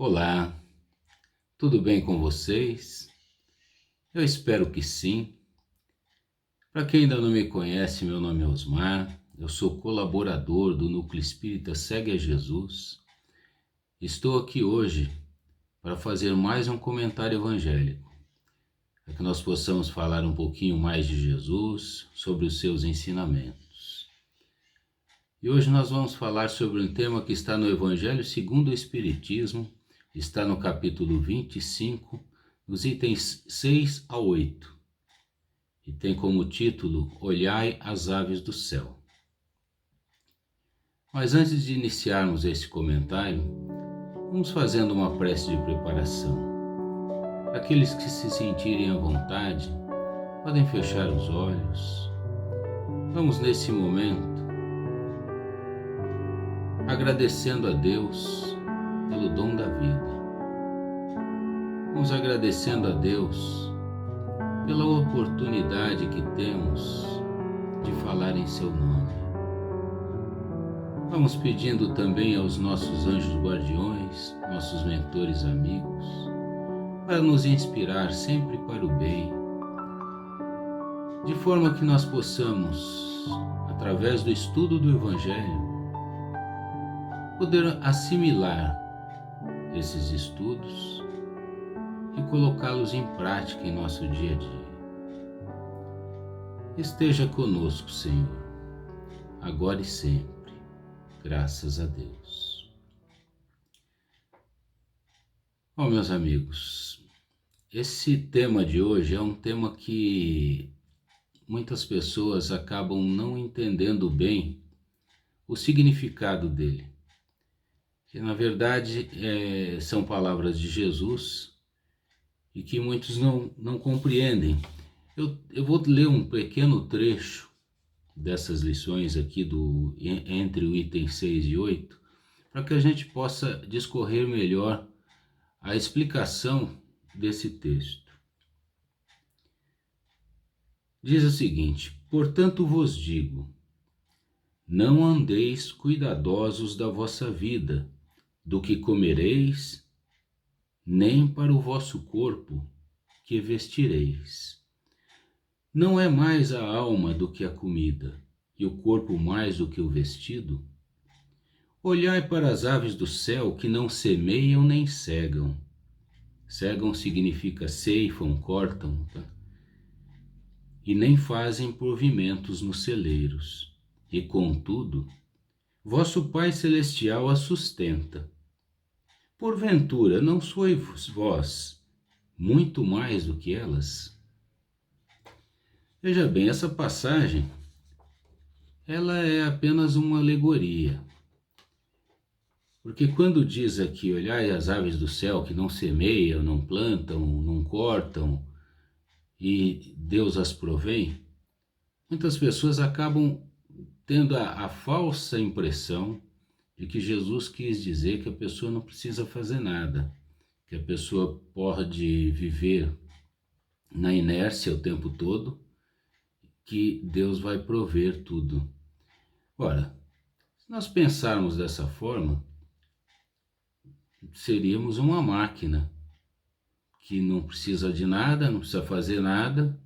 Olá, tudo bem com vocês? Eu espero que sim. Para quem ainda não me conhece, meu nome é Osmar, eu sou colaborador do Núcleo Espírita Segue a Jesus. Estou aqui hoje para fazer mais um comentário evangélico, para que nós possamos falar um pouquinho mais de Jesus, sobre os seus ensinamentos. E hoje nós vamos falar sobre um tema que está no Evangelho segundo o Espiritismo, está no capítulo 25, nos itens 6 a 8, e tem como título Olhai as aves do céu. Mas antes de iniciarmos esse comentário, vamos fazendo uma prece de preparação. Aqueles que se sentirem à vontade, podem fechar os olhos. Vamos nesse momento agradecendo a Deus pelo dom da vida. Vamos agradecendo a Deus pela oportunidade que temos de falar em seu nome. Vamos pedindo também aos nossos anjos guardiões, nossos mentores amigos, para nos inspirar sempre para o bem, de forma que nós possamos, através do estudo do Evangelho, poder assimilar esses estudos e colocá-los em prática em nosso dia a dia. Esteja conosco, Senhor, agora e sempre, graças a Deus. Bom, meus amigos, esse tema de hoje é um tema que muitas pessoas acabam não entendendo bem o significado dele. Que na verdade são palavras de Jesus e que muitos não compreendem. Eu vou ler um pequeno trecho dessas lições aqui entre o item 6 e 8, para que a gente possa discorrer melhor a explicação desse texto. Diz o seguinte: portanto vos digo, não andeis cuidadosos da vossa vida, do que comereis, nem para o vosso corpo que vestireis. Não é mais a alma do que a comida, e o corpo mais do que o vestido? Olhai para as aves do céu, que não semeiam nem cegam. Cegam significa ceifam, cortam, tá? E nem fazem provimentos nos celeiros. E contudo, vosso Pai Celestial a sustenta. Porventura, não sois vós muito mais do que elas? Veja bem, essa passagem, ela é apenas uma alegoria. Porque quando diz aqui, olhai as aves do céu que não semeiam, não plantam, não cortam, e Deus as provém, muitas pessoas acabam tendo a falsa impressão de que Jesus quis dizer que a pessoa não precisa fazer nada, que a pessoa pode viver na inércia o tempo todo, que Deus vai prover tudo. Ora, se nós pensarmos dessa forma, seríamos uma máquina que não precisa de nada, não precisa fazer nada,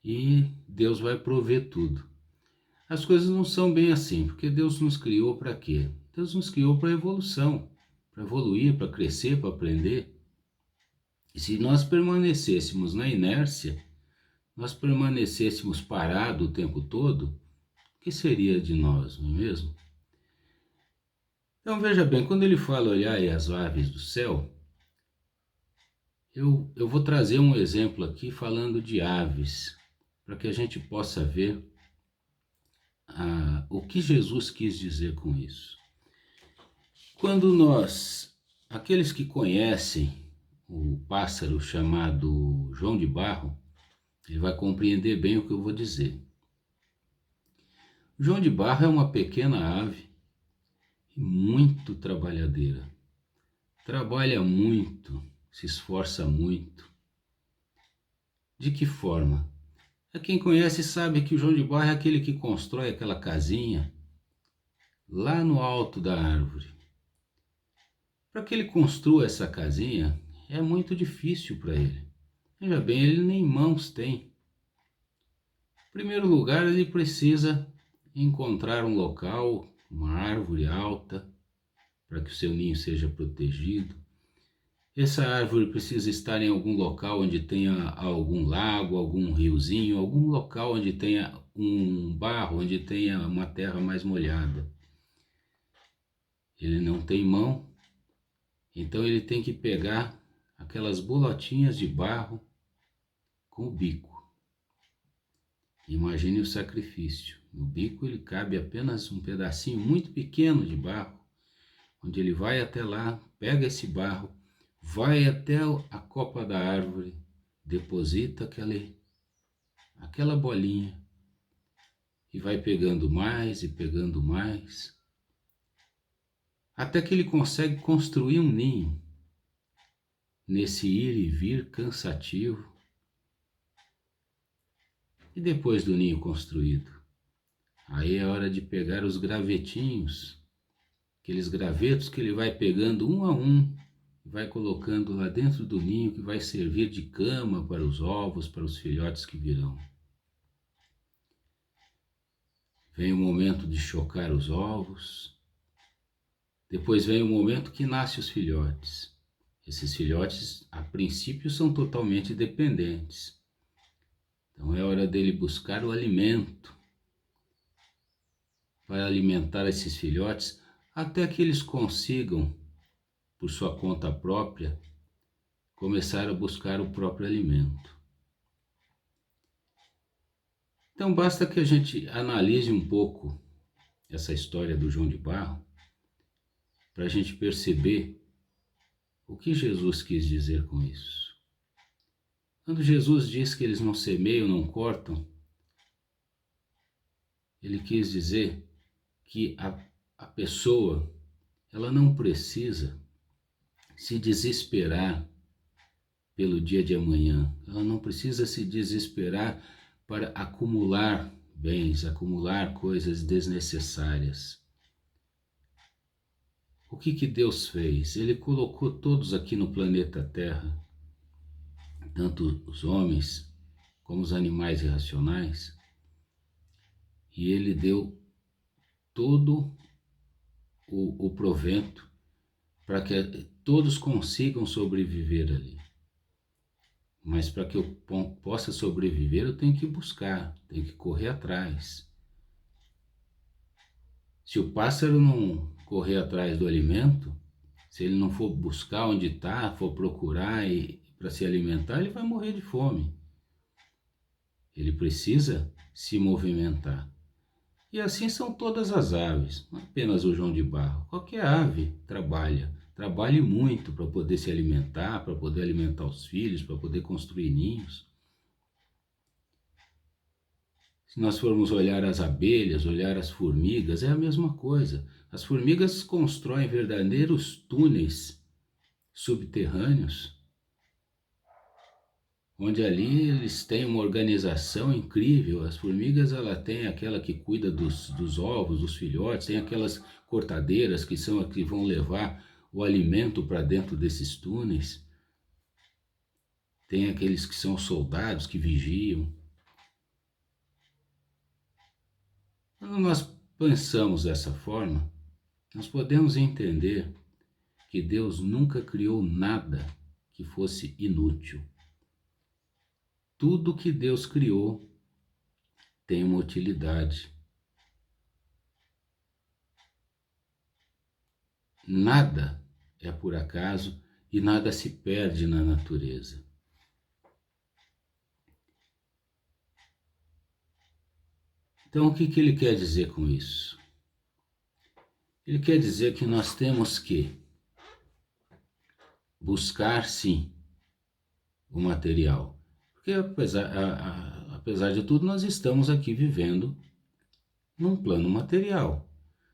e Deus vai prover tudo. As coisas não são bem assim, porque Deus nos criou para quê? Deus nos criou para evolução, para evoluir, para crescer, para aprender. E se nós permanecêssemos na inércia, nós permanecêssemos parados o tempo todo, o que seria de nós, não é mesmo? Então veja bem, quando ele fala olhai as aves do céu, eu vou trazer um exemplo aqui falando de aves, para que a gente possa ver o que Jesus quis dizer com isso. Quando aqueles que conhecem o pássaro chamado João de Barro, ele vai compreender bem o que eu vou dizer. João de Barro é uma pequena ave muito trabalhadeira. Trabalha muito, se esforça muito. De que forma? Quem conhece sabe que o João de Barro é aquele que constrói aquela casinha lá no alto da árvore. Para que ele construa essa casinha, é muito difícil para ele. Veja bem, ele nem mãos tem. Em primeiro lugar, ele precisa encontrar um local, uma árvore alta, para que o seu ninho seja protegido. Essa árvore precisa estar em algum local onde tenha algum lago, algum riozinho, algum local onde tenha um barro, onde tenha uma terra mais molhada. Ele não tem mão, então ele tem que pegar aquelas bolotinhas de barro com o bico. Imagine o sacrifício. No bico ele cabe apenas um pedacinho muito pequeno de barro, onde ele vai até lá, pega esse barro, vai até a copa da árvore, deposita aquela bolinha e vai pegando mais e pegando mais, até que ele consegue construir um ninho nesse ir e vir cansativo. E depois do ninho construído, aí é hora de pegar os gravetinhos, aqueles gravetos que ele vai pegando um a um, vai colocando lá dentro do ninho, que vai servir de cama para os ovos, para os filhotes que virão. Vem o momento de chocar os ovos, depois vem o momento que nascem os filhotes. Esses filhotes, a princípio, são totalmente dependentes. Então é hora dele buscar o alimento para alimentar esses filhotes até que eles consigam, por sua conta própria, começar a buscar o próprio alimento. Então basta que a gente analise um pouco essa história do João de Barro para a gente perceber o que Jesus quis dizer com isso. Quando Jesus diz que eles não semeiam, não cortam, ele quis dizer que a pessoa, ela não precisa se desesperar pelo dia de amanhã. Ela não precisa se desesperar para acumular bens, acumular coisas desnecessárias. O que Deus fez? Ele colocou todos aqui no planeta Terra, tanto os homens como os animais irracionais, e ele deu todo o provento para que todos consigam sobreviver ali. Mas para que eu possa sobreviver, eu tenho que buscar, tenho que correr atrás. Se o pássaro não correr atrás do alimento, se ele não for buscar onde está, for procurar para se alimentar, ele vai morrer de fome. Ele precisa se movimentar. E assim são todas as aves, não apenas o João de Barro. Qualquer ave trabalha muito para poder se alimentar, para poder alimentar os filhos, para poder construir ninhos. Se nós formos olhar as abelhas, olhar as formigas, é a mesma coisa. As formigas constroem verdadeiros túneis subterrâneos, onde ali eles têm uma organização incrível. As formigas, ela tem aquela que cuida dos ovos, dos filhotes, tem aquelas cortadeiras que são as que vão levar o alimento para dentro desses túneis. Tem aqueles que são soldados que vigiam. Quando nós pensamos dessa forma, nós podemos entender que Deus nunca criou nada que fosse inútil. Tudo que Deus criou tem uma utilidade. Nada é por acaso e nada se perde na natureza. Então, o que ele quer dizer com isso? Ele quer dizer que nós temos que buscar, sim, o material. Porque, apesar de tudo, nós estamos aqui vivendo num plano material.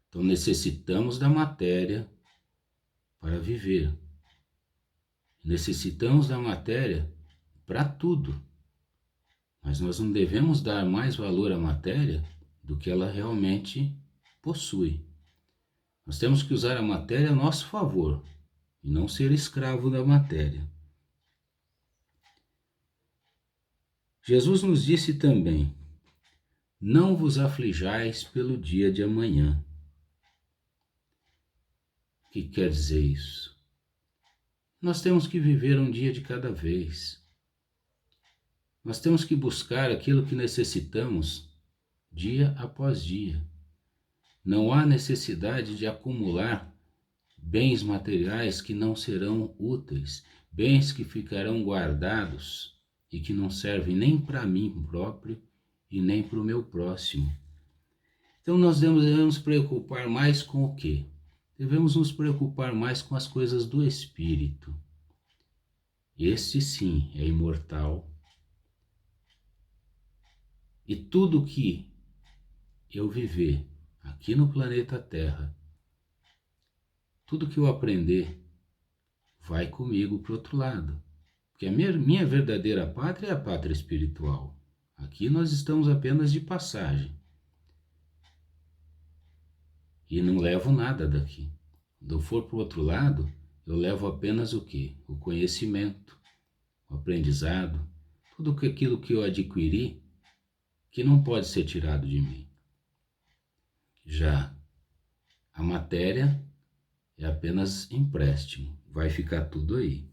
Então, necessitamos da matéria para viver. Necessitamos da matéria para tudo. Mas nós não devemos dar mais valor à matéria do que ela realmente possui. Nós temos que usar a matéria a nosso favor. e não ser escravo da matéria. Jesus nos disse também: não vos aflijais pelo dia de amanhã. O que quer dizer isso? Nós temos que viver um dia de cada vez. Nós temos que buscar aquilo que necessitamos dia após dia. Não há necessidade de acumular bens materiais que não serão úteis, bens que ficarão guardados e que não servem nem para mim próprio e nem para o meu próximo. Então nós devemos nos preocupar mais com o quê? Devemos nos preocupar mais com as coisas do Espírito. Este sim é imortal. E tudo que eu viver aqui no planeta Terra, tudo que eu aprender, vai comigo para o outro lado. Porque a minha verdadeira pátria é a pátria espiritual. Aqui nós estamos apenas de passagem. E não levo nada daqui. Quando eu for para o outro lado, eu levo apenas o quê? O conhecimento, o aprendizado, tudo aquilo que eu adquiri, que não pode ser tirado de mim. Já a matéria é apenas empréstimo, vai ficar tudo aí.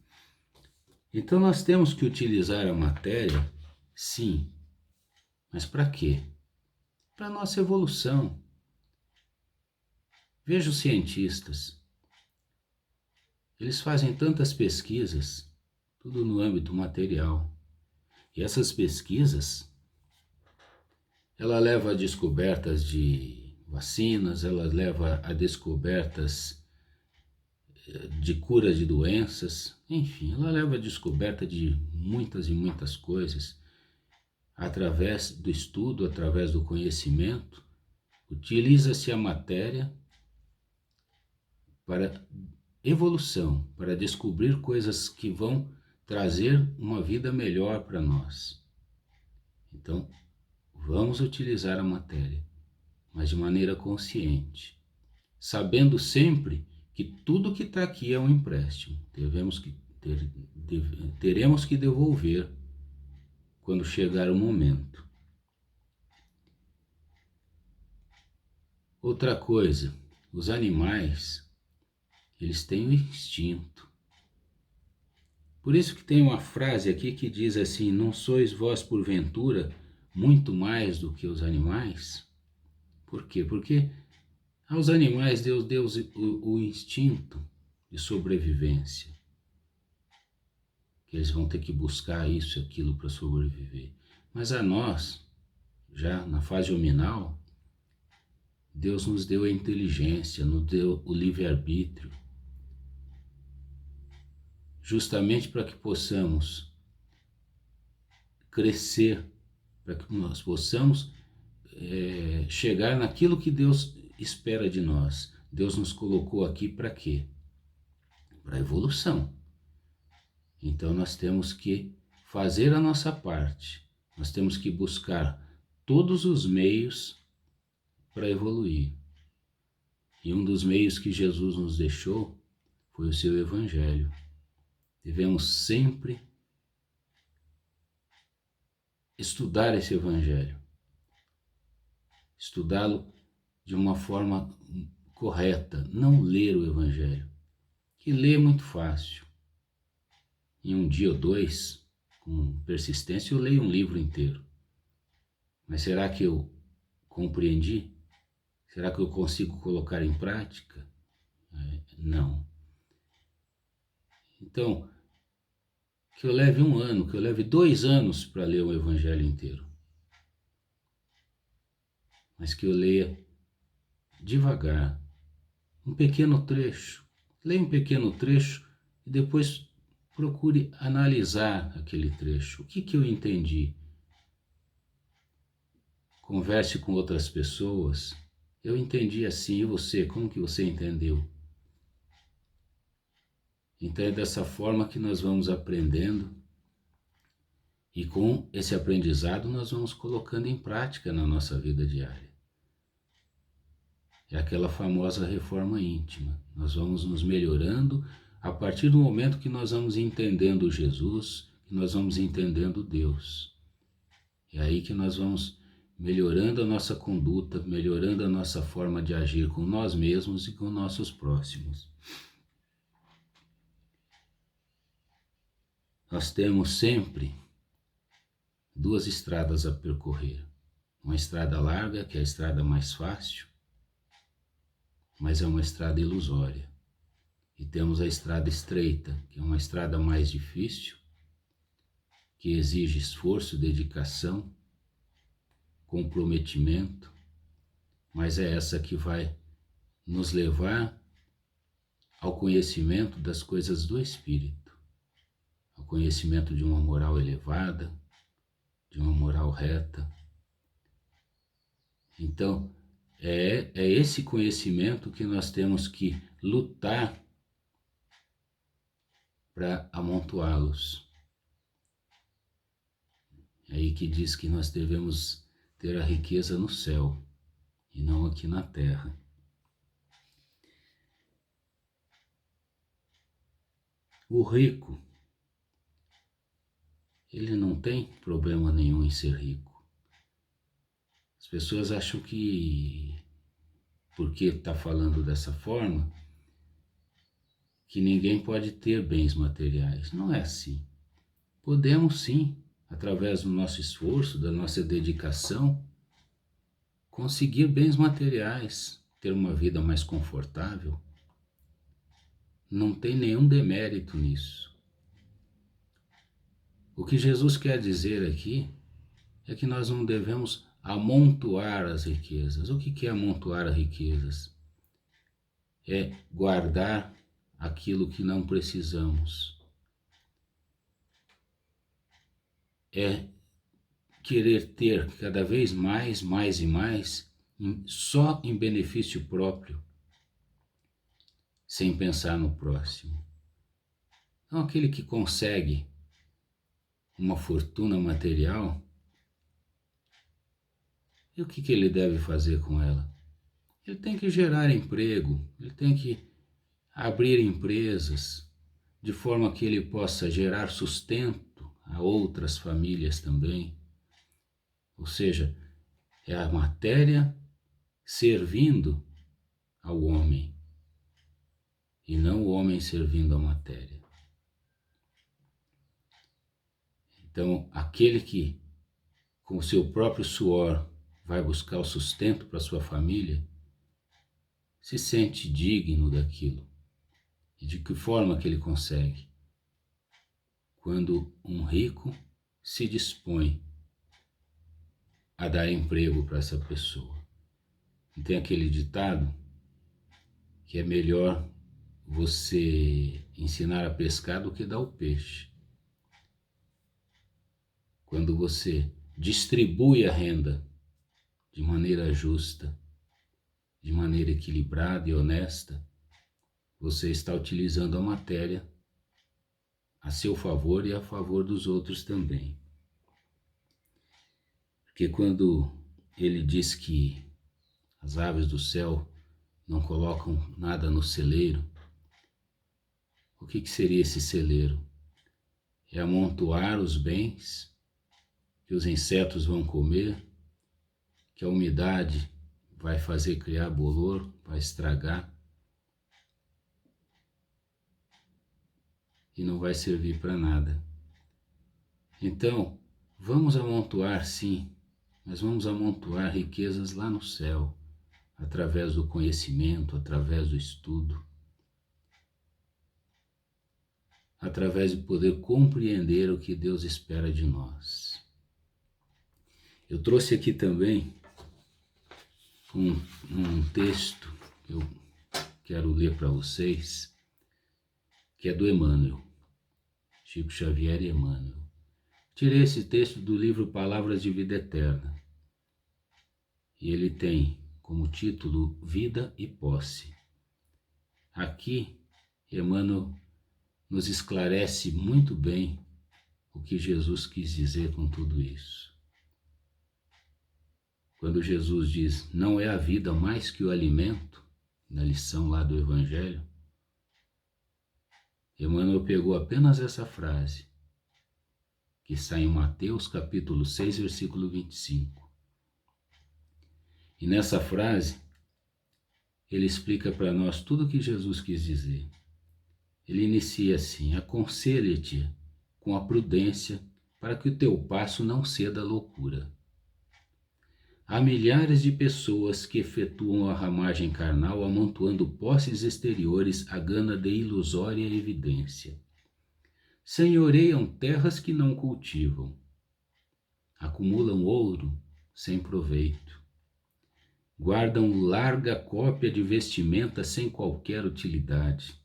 Então nós temos que utilizar a matéria, sim, mas para quê? Para a nossa evolução. Veja os cientistas, eles fazem tantas pesquisas, tudo no âmbito material. E essas pesquisas, ela leva a descobertas de vacinas, ela leva a descobertas de cura de doenças, enfim, ela leva a descoberta de muitas e muitas coisas. Através do estudo, através do conhecimento, utiliza-se a matéria para evolução, para descobrir coisas que vão trazer uma vida melhor para nós. Então, vamos utilizar a matéria, mas de maneira consciente, sabendo sempre que tudo que está aqui é um empréstimo. Teremos que devolver quando chegar o momento. Outra coisa, os animais, eles têm um instinto. Por isso que tem uma frase aqui que diz assim: não sois vós porventura muito mais do que os animais? Por quê? Porque aos animais Deus deu o instinto de sobrevivência. Que eles vão ter que buscar isso e aquilo para sobreviver. Mas a nós, já na fase hominal, Deus nos deu a inteligência, nos deu o livre-arbítrio, justamente para que possamos crescer, para que nós possamos chegar naquilo que Deus espera de nós. Deus nos colocou aqui para quê? Para a evolução. Então nós temos que fazer a nossa parte, nós temos que buscar todos os meios para evoluir. E um dos meios que Jesus nos deixou foi o seu Evangelho. Devemos sempre estudar esse Evangelho, estudá-lo de uma forma correta, não ler o Evangelho, que ler é muito fácil. Em um dia ou dois, com persistência, eu leio um livro inteiro. Mas será que eu compreendi? Será que eu consigo colocar em prática? Não. Então, que eu leve 1 ano, que eu leve 2 anos para ler o Evangelho inteiro. Mas que eu leia devagar, um pequeno trecho. Leia um pequeno trecho e depois procure analisar aquele trecho. O que eu entendi? Converse com outras pessoas. Eu entendi assim, e você? Como que você entendeu? Então é dessa forma que nós vamos aprendendo e com esse aprendizado nós vamos colocando em prática na nossa vida diária. É aquela famosa reforma íntima. Nós vamos nos melhorando a partir do momento que nós vamos entendendo Jesus, que nós vamos entendendo Deus. É aí que nós vamos melhorando a nossa conduta, melhorando a nossa forma de agir com nós mesmos e com nossos próximos. Nós temos sempre duas estradas a percorrer. Uma estrada larga, que é a estrada mais fácil, mas é uma estrada ilusória. E temos a estrada estreita, que é uma estrada mais difícil, que exige esforço, dedicação, comprometimento, mas é essa que vai nos levar ao conhecimento das coisas do Espírito, ao conhecimento de uma moral elevada, de uma moral reta. Então, é esse conhecimento que nós temos que lutar para amontoá-los. É aí que diz que nós devemos ter a riqueza no céu e não aqui na terra. O rico, ele não tem problema nenhum em ser rico. As pessoas acham que, porque está falando dessa forma, que ninguém pode ter bens materiais. Não é assim. Podemos sim, através do nosso esforço, da nossa dedicação, conseguir bens materiais, ter uma vida mais confortável. Não tem nenhum demérito nisso. O que Jesus quer dizer aqui é que nós não devemos amontoar as riquezas. O que é amontoar as riquezas? É guardar aquilo que não precisamos. É querer ter cada vez mais e mais, só em benefício próprio, sem pensar no próximo. Então, aquele que consegue uma fortuna material, e o que ele deve fazer com ela? Ele tem que gerar emprego, ele tem que abrir empresas, de forma que ele possa gerar sustento a outras famílias também. Ou seja, é a matéria servindo ao homem, e não o homem servindo à matéria. Então, aquele que, com o seu próprio suor, vai buscar o sustento para sua família, se sente digno daquilo. E de que forma que ele consegue? Quando um rico se dispõe a dar emprego para essa pessoa. Não tem aquele ditado que é melhor você ensinar a pescar do que dar o peixe. Quando você distribui a renda de maneira justa, de maneira equilibrada e honesta, você está utilizando a matéria a seu favor e a favor dos outros também. Porque quando ele diz que as aves do céu não colocam nada no celeiro, o que seria esse celeiro? É amontoar os bens que os insetos vão comer, que a umidade vai fazer criar bolor, vai estragar, e não vai servir para nada. Então, vamos amontoar sim, mas vamos amontoar riquezas lá no céu, através do conhecimento, através do estudo, através de poder compreender o que Deus espera de nós. Eu trouxe aqui também um texto que eu quero ler para vocês, que é do Emmanuel, Chico Xavier e Emmanuel. Tirei esse texto do livro Palavras de Vida Eterna, e ele tem como título Vida e Posse. Aqui, Emmanuel nos esclarece muito bem o que Jesus quis dizer com tudo isso. Quando Jesus diz, não é a vida mais que o alimento, na lição lá do Evangelho, Emmanuel pegou apenas essa frase, que está em Mateus capítulo 6, versículo 25. E nessa frase, ele explica para nós tudo o que Jesus quis dizer. Ele inicia assim: aconselha-te com a prudência para que o teu passo não ceda à loucura. Há milhares de pessoas que efetuam a ramagem carnal amontoando posses exteriores à gana de ilusória evidência. Senhoreiam terras que não cultivam. Acumulam ouro sem proveito. Guardam larga cópia de vestimenta sem qualquer utilidade.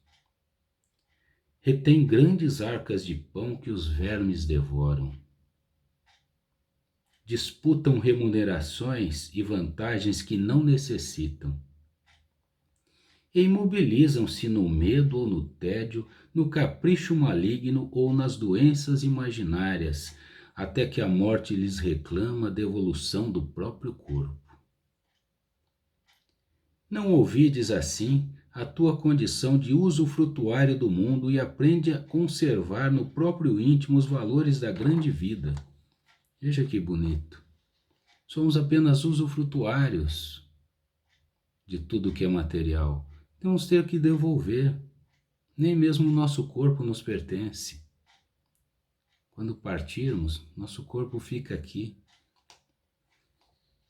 Retém grandes arcas de pão que os vermes devoram. Disputam remunerações e vantagens que não necessitam. Imobilizam-se no medo ou no tédio, no capricho maligno ou nas doenças imaginárias, até que a morte lhes reclama a devolução do próprio corpo. Não ouvides assim a tua condição de usufrutuário do mundo e aprende a conservar no próprio íntimo os valores da grande vida. Veja que bonito. Somos apenas usufrutuários de tudo que é material. Temos ter que devolver. Nem mesmo o nosso corpo nos pertence. Quando partirmos, nosso corpo fica aqui.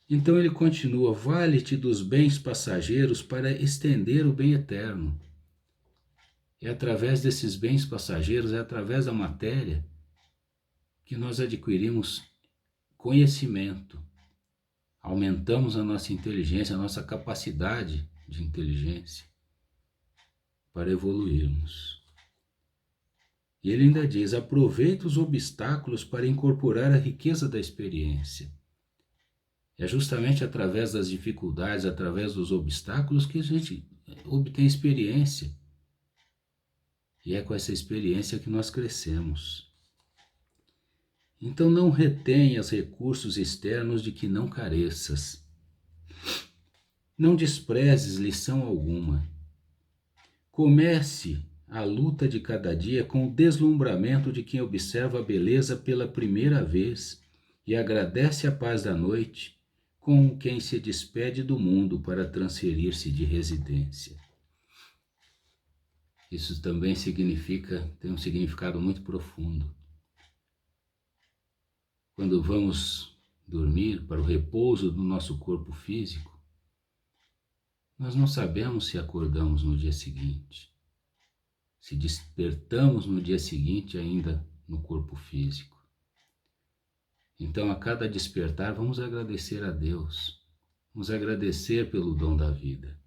Então ele continua: vale-te dos bens passageiros para estender o bem eterno. É através desses bens passageiros, é através da matéria, que nós adquirimos conhecimento, aumentamos a nossa inteligência, a nossa capacidade de inteligência para evoluirmos. E ele ainda diz: aproveita os obstáculos para incorporar a riqueza da experiência. É justamente através das dificuldades, através dos obstáculos que a gente obtém experiência. E é com essa experiência que nós crescemos. Então não retenhas recursos externos de que não careças. Não desprezes lição alguma. Comece a luta de cada dia com o deslumbramento de quem observa a beleza pela primeira vez e agradece a paz da noite, com quem se despede do mundo para transferir-se de residência. Isso também tem um significado muito profundo. Quando vamos dormir para o repouso do nosso corpo físico, nós não sabemos se acordamos no dia seguinte, se despertamos no dia seguinte ainda no corpo físico. Então, a cada despertar, vamos agradecer a Deus, vamos agradecer pelo dom da vida.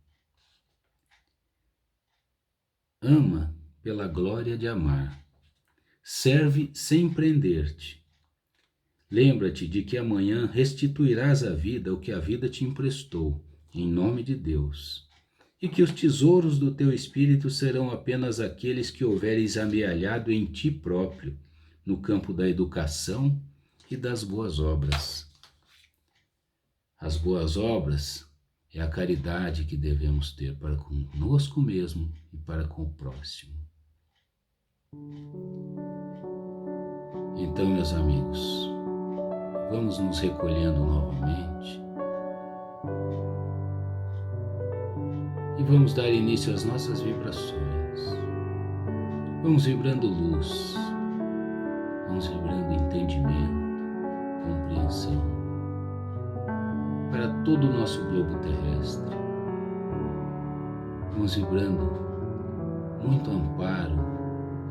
Ama pela glória de amar, serve sem prender-te. Lembra-te de que amanhã restituirás à vida o que a vida te emprestou, em nome de Deus, e que os tesouros do teu espírito serão apenas aqueles que houveres amealhado em ti próprio, no campo da educação e das boas obras. As boas obras é a caridade que devemos ter para conosco mesmo e para com o próximo. Então, meus amigos, vamos nos recolhendo novamente e vamos dar início às nossas vibrações. Vamos vibrando luz, vamos vibrando entendimento, compreensão para todo o nosso globo terrestre. Vamos vibrando muito amparo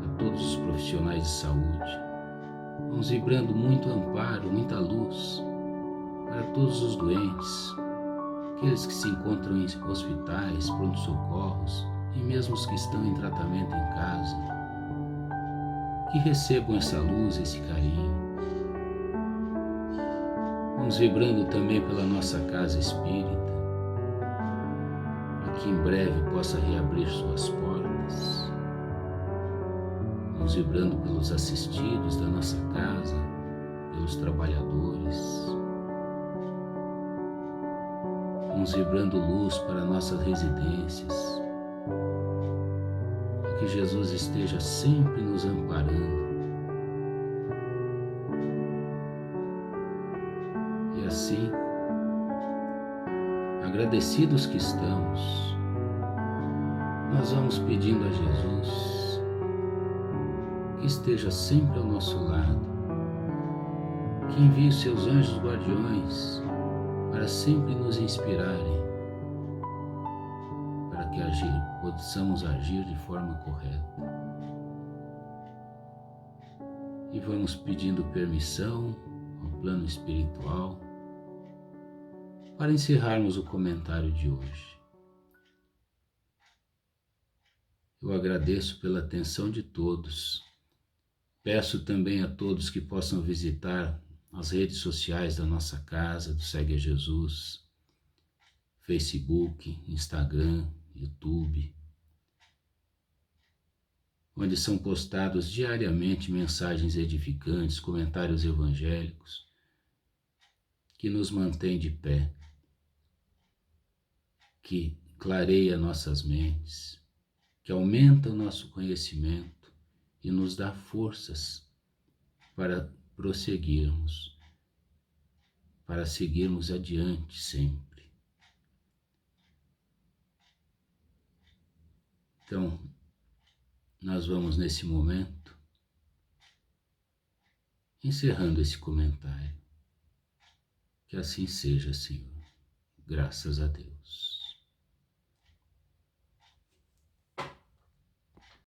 a todos os profissionais de saúde. Vamos vibrando muito amparo, muita luz para todos os doentes, aqueles que se encontram em hospitais, pronto-socorros e mesmo os que estão em tratamento em casa. Que recebam essa luz, esse carinho. Vamos vibrando também pela nossa casa espírita, para que em breve possa reabrir suas portas. Vamos vibrando pelos assistidos da nossa casa, pelos trabalhadores. Vamos vibrando luz para nossas residências, que Jesus esteja sempre nos amparando. E assim, agradecidos que estamos, nós vamos pedindo a Jesus que esteja sempre ao nosso lado, que envie os seus anjos guardiões para sempre nos inspirarem, para que possamos agir de forma correta. E vamos pedindo permissão ao plano espiritual para encerrarmos o comentário de hoje. Eu agradeço pela atenção de todos. Peço também a todos que possam visitar as redes sociais da nossa casa, do Segue a Jesus, Facebook, Instagram, YouTube, onde são postados diariamente mensagens edificantes, comentários evangélicos, que nos mantêm de pé, que clareia nossas mentes, que aumenta o nosso conhecimento e nos dá forças para prosseguirmos, para seguirmos adiante sempre. Então, nós vamos nesse momento encerrando esse comentário. Que assim seja, Senhor. Graças a Deus.